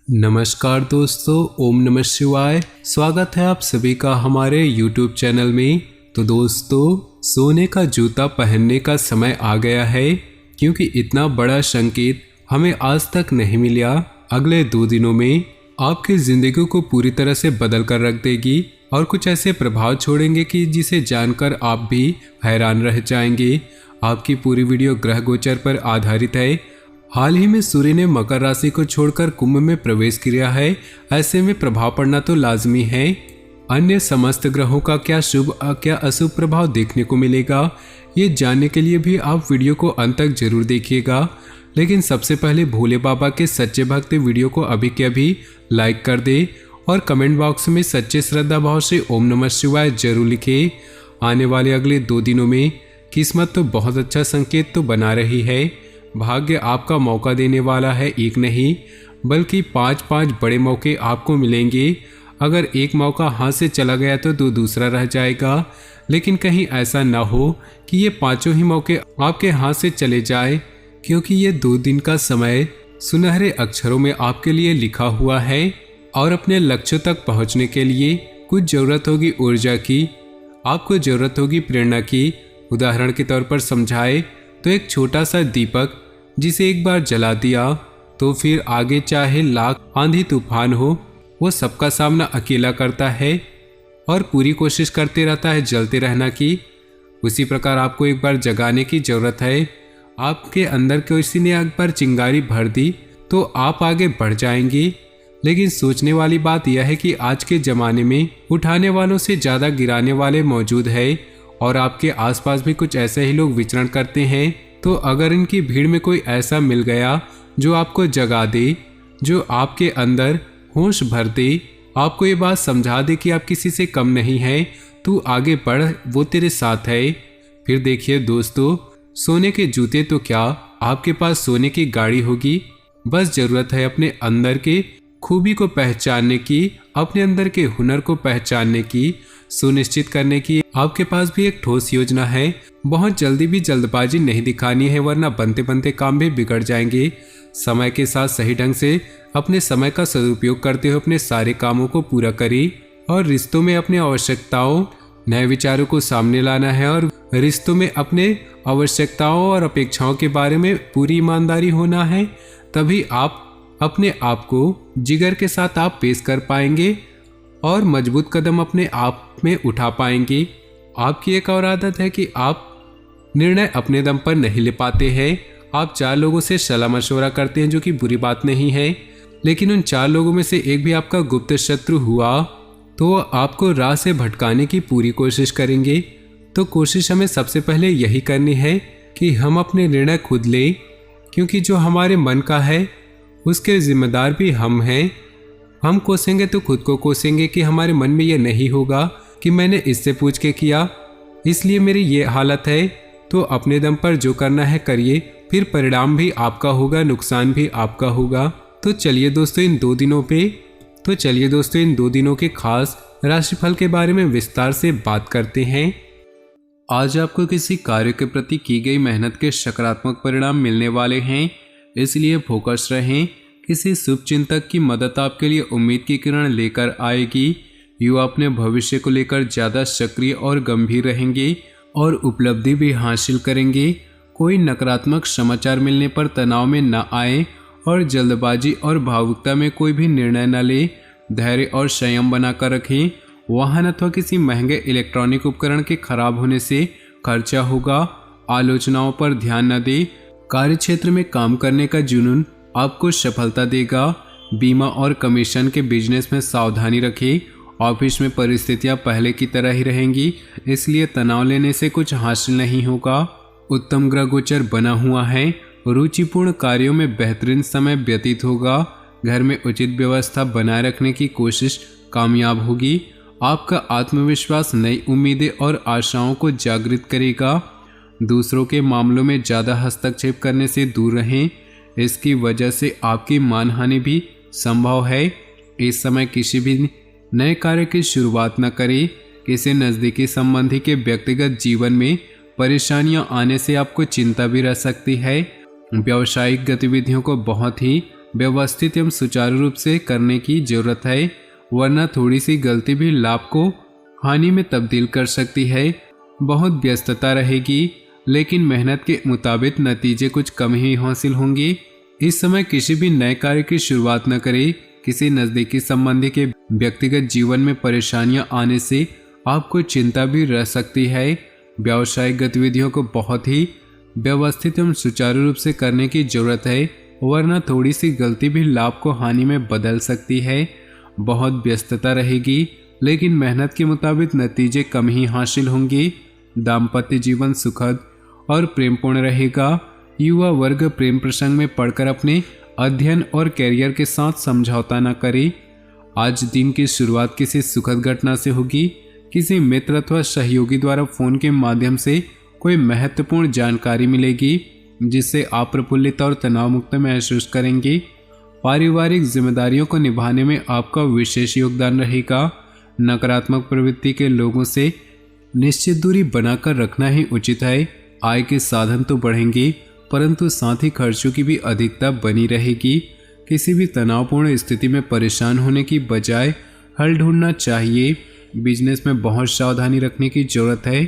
नमस्कार दोस्तों, ओम नमः शिवाय। स्वागत है आप सभी का हमारे YouTube चैनल में। तो दोस्तों, सोने का जूता पहनने का समय आ गया है, क्योंकि इतना बड़ा संकेत हमें आज तक नहीं मिला। अगले 2 दिनों में आपकी ज़िंदगी को पूरी तरह से बदल कर रख देगी और कुछ ऐसे प्रभाव छोड़ेंगे कि जिसे जानकर आप भी हैरान रह जाएंगे। आपकी पूरी वीडियो ग्रह गोचर पर आधारित है। हाल ही में सूर्य ने मकर राशि को छोड़कर कुंभ में प्रवेश किया है। ऐसे में प्रभाव पड़ना तो लाजमी है। अन्य समस्त ग्रहों का क्या शुभ क्या अशुभ प्रभाव देखने को मिलेगा, ये जानने के लिए भी आप वीडियो को अंत तक जरूर देखिएगा। लेकिन सबसे पहले भोले बाबा के सच्चे भक्त वीडियो को अभी के अभी लाइक कर दे और कमेंट बॉक्स में सच्चे श्रद्धा भाव से ओम नमः शिवाय जरूर लिखे। आने वाले अगले 2 दिनों में किस्मत तो बहुत अच्छा संकेत तो बना रही है। भाग्य आपका मौका देने वाला है, एक नहीं बल्कि 5 बड़े मौके आपको मिलेंगे। अगर एक मौका हाथ से चला गया तो दूसरा रह जाएगा, लेकिन कहीं ऐसा ना हो कि ये 5 ही मौके आपके हाथ से चले जाए, क्योंकि ये 2 दिन का समय सुनहरे अक्षरों में आपके लिए लिखा हुआ है। और अपने लक्ष्य तक पहुंचने के लिए कुछ जरूरत होगी ऊर्जा की, आपको जरूरत होगी प्रेरणा की। उदाहरण के तौर पर समझाए तो एक छोटा सा दीपक जिसे एक बार जला दिया तो फिर आगे चाहे लाख आंधी तूफान हो, वो सबका सामना अकेला करता है और पूरी कोशिश करते रहता है जलते रहना की। उसी प्रकार आपको एक बार जगाने की जरूरत है। आपके अंदर किसी ने एक बार चिंगारी भर दी तो आप आगे बढ़ जाएंगे। लेकिन सोचने वाली बात यह है कि आज के ज़माने में उठाने वालों से ज़्यादा गिराने वाले मौजूद है, और आपके आसपास भी कुछ ऐसे ही लोग विचरण करते हैं। तो अगर इनकी भीड़ में कोई ऐसा मिल गया जो आपको जगा दे, जो आपके अंदर होश भर दे, आपको ये बात समझा दे कि आप किसी से कम नहीं है, तू आगे बढ़, वो तेरे साथ है, फिर देखिए दोस्तों, सोने के जूते तो क्या, आपके पास सोने की गाड़ी होगी। बस जरूरत है अपने अंदर के खूबी को पहचानने की, अपने अंदर के हुनर को पहचानने की, सुनिश्चित करने की। आपके पास भी एक ठोस योजना है। बहुत जल्दी भी जल्दबाजी नहीं दिखानी है, वरना बनते बनते काम भी बिगड़ जाएंगे। समय के साथ सही ढंग से अपने समय का सदुपयोग करते हुए अपने सारे कामों को पूरा करें, और रिश्तों में अपनी आवश्यकताओं, नए विचारों को सामने लाना है, और रिश्तों में अपने आवश्यकताओं और अपेक्षाओं के बारे में पूरी ईमानदारी होना है। तभी आप अपने आप को जिगर के साथ आप पेश कर पाएंगे और मजबूत कदम अपने आप में उठा पाएंगे। आपकी एक और आदत है कि आप निर्णय अपने दम पर नहीं ले पाते हैं। आप 4 लोगों से सलाह मशवरा करते हैं, जो कि बुरी बात नहीं है, लेकिन उन 4 लोगों में से एक भी आपका गुप्त शत्रु हुआ तो आपको राह से भटकाने की पूरी कोशिश करेंगे। तो कोशिश हमें सबसे पहले यही करनी है कि हम अपने निर्णय खुद लें, क्योंकि जो हमारे मन का है उसके जिम्मेदार भी हम हैं। हम कोसेंगे तो खुद को कोसेंगे कि हमारे मन में यह नहीं होगा कि मैंने इससे पूछ के किया, इसलिए मेरी ये हालत है। तो अपने दम पर जो करना है करिए, फिर परिणाम भी आपका होगा, नुकसान भी आपका होगा। तो चलिए दोस्तों इन 2 दिनों के खास राशिफल के बारे में विस्तार से बात करते हैं। आज आपको किसी कार्य के प्रति की गई मेहनत के सकारात्मक परिणाम मिलने वाले हैं, इसलिए फोकस रहें। किसी शुभ चिंतक की मदद आपके लिए उम्मीद की किरण लेकर आएगी। युवा अपने भविष्य को लेकर ज़्यादा सक्रिय और गंभीर रहेंगे और उपलब्धि भी हासिल करेंगे। कोई नकारात्मक समाचार मिलने पर तनाव में न आए और जल्दबाजी और भावुकता में कोई भी निर्णय न ले। धैर्य और संयम बनाकर रखें। वाहन अथवा किसी महंगे इलेक्ट्रॉनिक उपकरण के खराब होने से खर्चा होगा। आलोचनाओं पर ध्यान न दें। कार्य क्षेत्र में काम करने का जुनून आपको सफलता देगा। बीमा और कमीशन के बिजनेस में सावधानी रखें। ऑफिस में परिस्थितियां पहले की तरह ही रहेंगी, इसलिए तनाव लेने से कुछ हासिल नहीं होगा। उत्तम ग्रह गोचर बना हुआ है। रुचिपूर्ण कार्यों में बेहतरीन समय व्यतीत होगा। घर में उचित व्यवस्था बनाए रखने की कोशिश कामयाब होगी। आपका आत्मविश्वास नई उम्मीदें और आशाओं को जागृत करेगा। दूसरों के मामलों में ज़्यादा हस्तक्षेप करने से दूर रहें, इसकी वजह से आपकी मानहानि भी संभव है। इस समय किसी भी नए कार्य की शुरुआत न करें। किसी नज़दीकी संबंधी के व्यक्तिगत जीवन में परेशानियां आने से आपको चिंता भी रह सकती है। व्यावसायिक गतिविधियों को बहुत ही व्यवस्थित एवं सुचारू रूप से करने की जरूरत है, वरना थोड़ी सी गलती भी लाभ को हानि में तब्दील कर सकती है। बहुत व्यस्तता रहेगी, लेकिन मेहनत के मुताबिक नतीजे कुछ कम ही हासिल होंगे। इस समय किसी भी नए कार्य की शुरुआत न करें। किसी नज़दीकी संबंधी के व्यक्तिगत जीवन में परेशानियां आने से आपको चिंता भी रह सकती है। व्यावसायिक गतिविधियों को बहुत ही व्यवस्थित एवं सुचारू रूप से करने की जरूरत है, वरना थोड़ी सी गलती भी लाभ को हानि में बदल सकती है। बहुत व्यस्तता रहेगी, लेकिन मेहनत के मुताबिक नतीजे कम ही हासिल होंगे। दाम्पत्य जीवन सुखद और प्रेमपूर्ण रहेगा। युवा वर्ग प्रेम प्रसंग में पड़कर अपने अध्ययन और कैरियर के साथ समझौता न करे। आज दिन की शुरुआत किसी सुखद घटना से होगी। किसी मित्र अथवा सहयोगी द्वारा फोन के माध्यम से कोई महत्वपूर्ण जानकारी मिलेगी, जिससे आप प्रफुल्लित और तनाव मुक्त महसूस करेंगे। पारिवारिक जिम्मेदारियों को निभाने में आपका विशेष योगदान रहेगा। नकारात्मक प्रवृत्ति के लोगों से निश्चित दूरी बनाकर रखना ही उचित है। आय के साधन तो बढ़ेंगे, परंतु साथ ही खर्चों की भी अधिकता बनी रहेगी। किसी भी तनावपूर्ण स्थिति में परेशान होने की बजाय हल ढूंढना चाहिए। बिजनेस में बहुत सावधानी रखने की जरूरत है।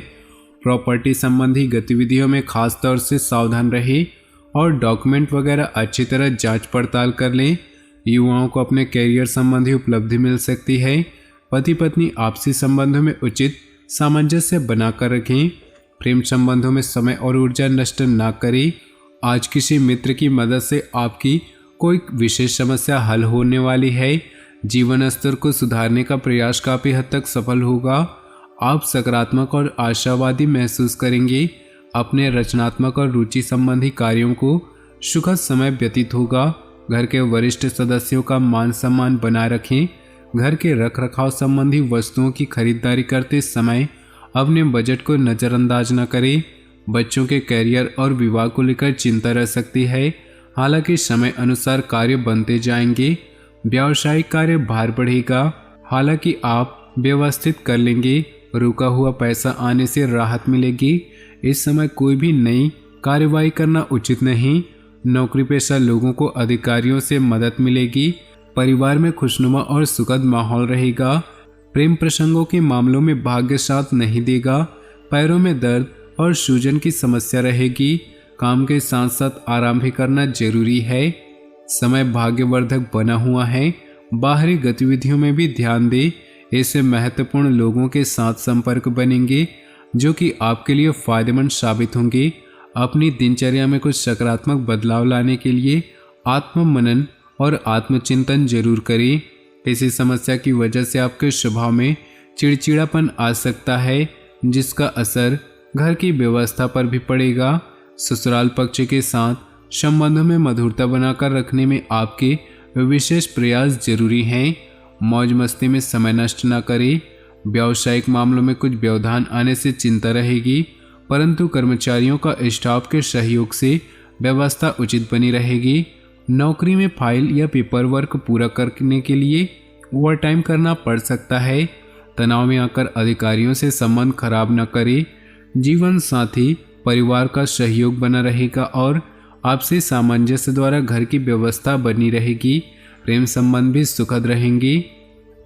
प्रॉपर्टी संबंधी गतिविधियों में खास तौर से सावधान रहें और डॉक्यूमेंट वगैरह अच्छी तरह जांच पड़ताल कर लें। युवाओं को अपने कैरियर संबंधी उपलब्धि मिल सकती है। पति पत्नी आपसी संबंधों में उचित सामंजस्य बनाकर रखें। प्रेम संबंधों में समय और ऊर्जा नष्ट न करें। आज किसी मित्र की मदद से आपकी कोई विशेष समस्या हल होने वाली है। जीवन स्तर को सुधारने का प्रयास काफ़ी हद तक सफल होगा। आप सकारात्मक और आशावादी महसूस करेंगे। अपने रचनात्मक और रुचि संबंधी कार्यों को सुखद समय व्यतीत होगा। घर के वरिष्ठ सदस्यों का मान सम्मान बनाए रखें। घर के रखरखाव संबंधी वस्तुओं की खरीदारी करते समय अपने बजट को नज़रअंदाज न करें। बच्चों के कैरियर और विवाह को लेकर चिंता रह सकती है, हालांकि समय अनुसार कार्य बनते जाएंगे। व्यावसायिक कार्य भार बढ़ेगा, हालांकि आप व्यवस्थित कर लेंगे। रुका हुआ पैसा आने से राहत मिलेगी। इस समय कोई भी नई कार्रवाई करना उचित नहीं। नौकरी पेशा लोगों को अधिकारियों से मदद मिलेगी। परिवार में खुशनुमा और सुखद माहौल रहेगा। प्रेम प्रसंगों के मामलों में भाग्य साथ नहीं देगा। पैरों में दर्द और सूजन की समस्या रहेगी। काम के साथ साथ आराम भी करना जरूरी है। समय भाग्यवर्धक बना हुआ है। बाहरी गतिविधियों में भी ध्यान दें। इससे महत्वपूर्ण लोगों के साथ संपर्क बनेंगे, जो कि आपके लिए फायदेमंद साबित होंगे। अपनी दिनचर्या में कुछ सकारात्मक बदलाव लाने के लिए आत्ममनन और आत्मचिंतन जरूर करें। किसी समस्या की वजह से आपके स्वभाव में चिड़चिड़ापन आ सकता है, जिसका असर घर की व्यवस्था पर भी पड़ेगा। ससुराल पक्ष के साथ संबंधों में मधुरता बनाकर रखने में आपके विशेष प्रयास जरूरी हैं। मौज मस्ती में समय नष्ट न करें। व्यावसायिक मामलों में कुछ व्यवधान आने से चिंता रहेगी, परंतु कर्मचारियों का स्टाफ के सहयोग से व्यवस्था उचित बनी रहेगी। नौकरी में फाइल या पेपर वर्क पूरा करने के लिए ओवरटाइम करना पड़ सकता है। तनाव में आकर अधिकारियों से संबंध खराब न करें। जीवन साथी परिवार का सहयोग बना रहेगा और आपसी सामंजस्य द्वारा घर की व्यवस्था बनी रहेगी। प्रेम संबंध भी सुखद रहेंगी।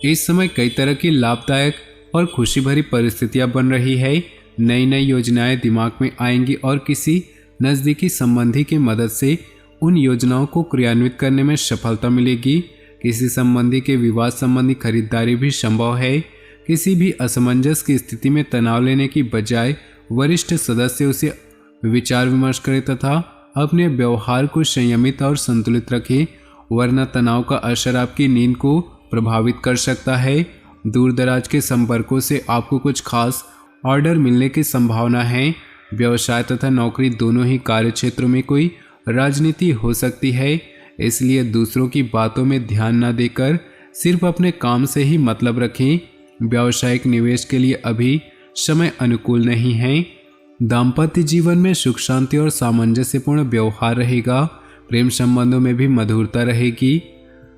इस समय कई तरह की लाभदायक और खुशी भरी परिस्थितियां बन रही है। नई नई योजनाएं दिमाग में आएंगी और किसी नज़दीकी संबंधी की मदद से उन योजनाओं को क्रियान्वित करने में सफलता मिलेगी। किसी संबंधी के विवाह संबंधी खरीदारी भी संभव है। किसी भी असमंजस की स्थिति में तनाव लेने की बजाय वरिष्ठ सदस्य उसे विचार विमर्श करें तथा अपने व्यवहार को संयमित और संतुलित रखें, वरना तनाव का असर आपकी नींद को प्रभावित कर सकता है। दूर दराज के संपर्कों से आपको कुछ खास ऑर्डर मिलने की संभावना है। व्यवसाय तथा नौकरी दोनों ही कार्य क्षेत्रों में कोई राजनीति हो सकती है, इसलिए दूसरों की बातों में ध्यान न देकर सिर्फ अपने काम से ही मतलब रखें। व्यावसायिक निवेश के लिए अभी समय अनुकूल नहीं है। दाम्पत्य जीवन में सुख शांति और सामंजस्यपूर्ण व्यवहार रहेगा। प्रेम संबंधों में भी मधुरता रहेगी।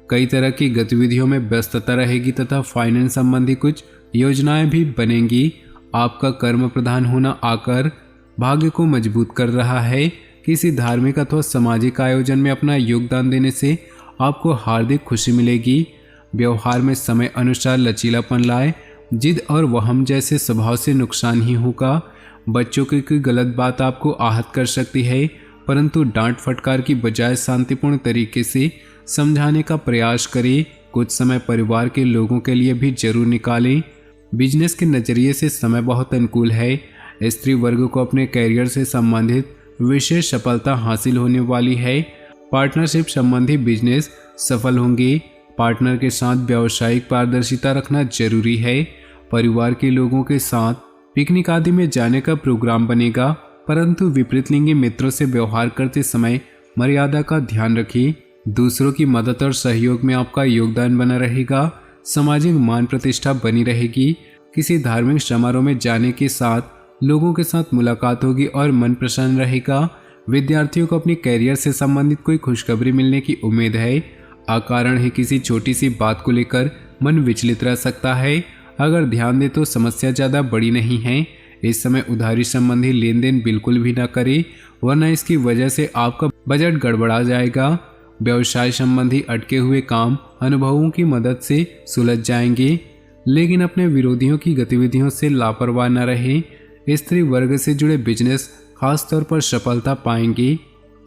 कई तरह की गतिविधियों में व्यस्तता रहेगी तथा फाइनेंस संबंधी कुछ योजनाएं भी बनेंगी। आपका कर्म प्रधान होना आकर भाग्य को मजबूत कर रहा है। किसी धार्मिक अथवा सामाजिक आयोजन में अपना योगदान देने से आपको हार्दिक खुशी मिलेगी। व्यवहार में समय अनुसार लचीलापन लाए, जिद और वहम जैसे स्वभाव से नुकसान ही होगा। बच्चों की कोई गलत बात आपको आहत कर सकती है, परंतु डांट फटकार की बजाय शांतिपूर्ण तरीके से समझाने का प्रयास करें। कुछ समय परिवार के लोगों के लिए भी जरूर निकालें। बिजनेस के नज़रिए से समय बहुत अनुकूल है। स्त्री वर्ग को अपने कैरियर से संबंधित विशेष सफलता हासिल होने वाली है। पार्टनरशिप संबंधी बिजनेस सफल होंगे। पार्टनर के साथ व्यावसायिक पारदर्शिता रखना जरूरी है। परिवार के लोगों के साथ पिकनिक आदि में जाने का प्रोग्राम बनेगा, परंतु विपरीत लिंगी मित्रों से व्यवहार करते समय मर्यादा का ध्यान रखें। दूसरों की मदद और सहयोग में आपका योगदान बना रहेगा। सामाजिक मान प्रतिष्ठा बनी रहेगी। किसी धार्मिक समारोह में जाने के साथ लोगों के साथ मुलाकात होगी और मन प्रसन्न रहेगा। विद्यार्थियों को अपने कैरियर से संबंधित कोई खुशखबरी मिलने की उम्मीद है। अकारण ही किसी छोटी सी बात को लेकर मन विचलित रह सकता है। अगर ध्यान दे तो समस्या ज़्यादा बड़ी नहीं है। इस समय उधारी संबंधी लेन देन बिल्कुल भी ना करें, वरना इसकी वजह से आपका बजट गड़बड़ा जाएगा। व्यवसाय संबंधी अटके हुए काम अनुभवों की मदद से सुलझ जाएंगे, लेकिन अपने विरोधियों की गतिविधियों से लापरवाह न रहें। स्त्री वर्ग से जुड़े बिजनेस खासतौर पर सफलता पाएंगे।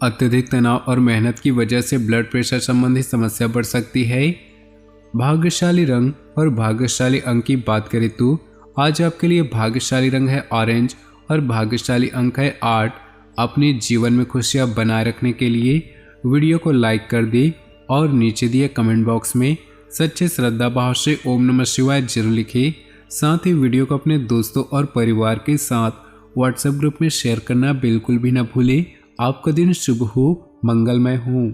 अत्यधिक तनाव और मेहनत की वजह से ब्लड प्रेशर संबंधी समस्या बढ़ सकती है। भाग्यशाली रंग और भाग्यशाली अंक की बात करें तो आज आपके लिए भाग्यशाली रंग है ऑरेंज और भाग्यशाली अंक है 8। अपने जीवन में खुशियां बनाए रखने के लिए वीडियो को लाइक कर दे और नीचे दिए कमेंट बॉक्स में सच्चे श्रद्धा भाव से ओम नमः शिवाय जरूर लिखें। साथ ही वीडियो को अपने दोस्तों और परिवार के साथ व्हाट्सएप ग्रुप में शेयर करना बिल्कुल भी ना भूलें। आपका दिन शुभ हो, मंगलमय हो।